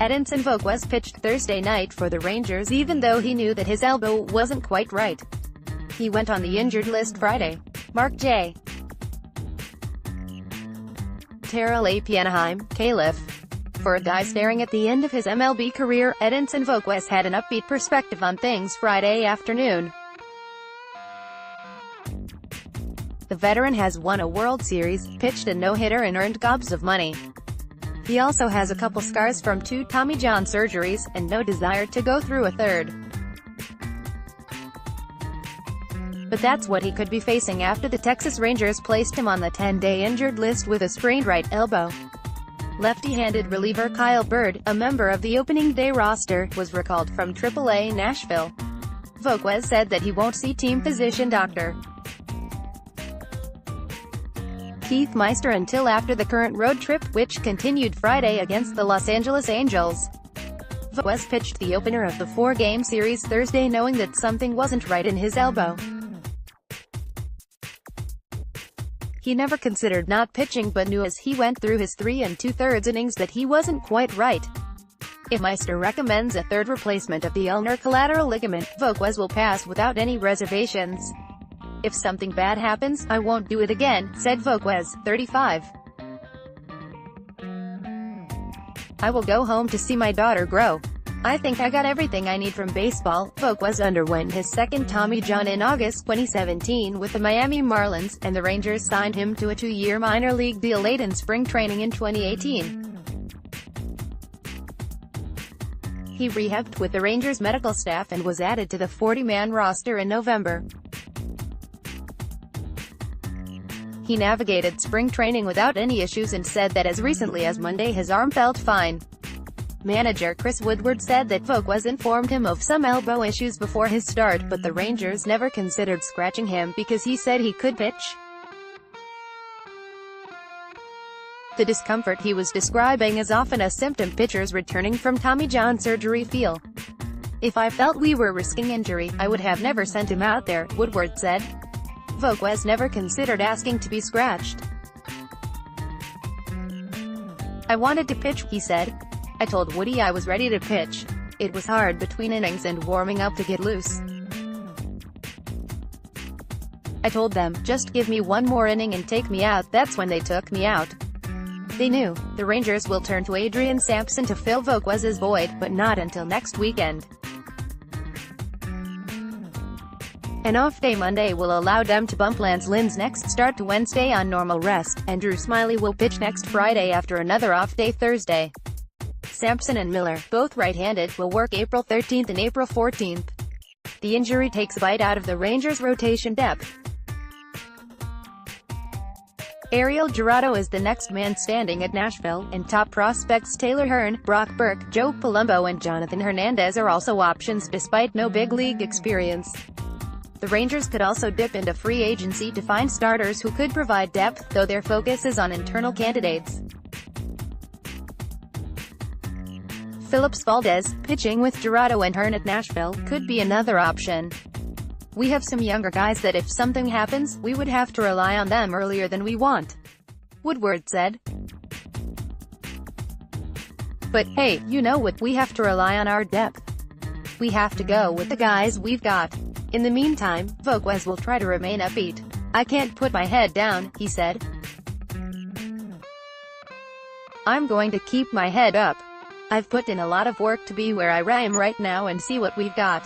Edinson Volquez pitched Thursday night for the Rangers even though he knew that his elbow wasn't quite right. He went on the injured list Friday. Mark J. Terrill AP ANAHEIM, Calif. For a guy staring at the end of his MLB career, Edinson Volquez had an upbeat perspective on things Friday afternoon. The veteran has won a World Series, pitched a no-hitter and earned gobs of money. He also has a couple scars from 2 Tommy John surgeries, and no desire to go through a third. But that's what he could be facing after the Texas Rangers placed him on the 10-day injured list with a sprained right elbow. Lefty-handed reliever Kyle Bird, a member of the opening day roster, was recalled from AAA Nashville. Volquez said that he won't see team physician Dr. Keith Meister until after the current road trip, which continued Friday against the Los Angeles Angels. Volquez pitched the opener of the 4-game series Thursday knowing that something wasn't right in his elbow. He never considered not pitching but knew as he went through his 3 2/3 innings that he wasn't quite right. If Meister recommends a third replacement of the ulnar collateral ligament, Volquez will pass without any reservations. "If something bad happens, I won't do it again," said Volquez, 35. "I will go home to see my daughter grow. I think I got everything I need from baseball." Volquez underwent his second Tommy John in August 2017 with the Miami Marlins, and the Rangers signed him to a 2-year minor league deal late in spring training in 2018. He rehabbed with the Rangers medical staff and was added to the 40-man roster in November. He navigated spring training without any issues and said that as recently as Monday his arm felt fine. Manager Chris Woodward said that Volquez informed him of some elbow issues before his start, but the Rangers never considered scratching him because he said he could pitch. The discomfort he was describing is often a symptom pitchers returning from Tommy John surgery feel. "If I felt we were risking injury, I would have never sent him out there," Woodward said. Volquez never considered asking to be scratched. "I wanted to pitch," he said. "I told Woody I was ready to pitch. It was hard between innings and warming up to get loose. I told them, just give me one more inning and take me out. That's when they took me out." They knew. The Rangers will turn to Adrian Sampson to fill Volquez's void, but not until next weekend. An off-day Monday will allow them to bump Lance Lynn's next start to Wednesday on normal rest, and Drew Smyly will pitch next Friday after another off-day Thursday. Sampson and Miller, both right-handed, will work April 13th and April 14th. The injury takes a bite out of the Rangers' rotation depth. Ariel Jurado is the next man standing at Nashville, and top prospects Taylor Hearn, Brock Burke, Joe Palumbo and Jonathan Hernandez are also options despite no big league experience. The Rangers could also dip into free agency to find starters who could provide depth, though their focus is on internal candidates. Phillips Valdez, pitching with Jurado and Hearn at Nashville, could be another option. "We have some younger guys that if something happens, we would have to rely on them earlier than we want," Woodward said. "But, hey, you know what, we have to rely on our depth. We have to go with the guys we've got." In the meantime, Volquez will try to remain upbeat. "I can't put my head down," he said. "I'm going to keep my head up. I've put in a lot of work to be where I am right now and see what we've got."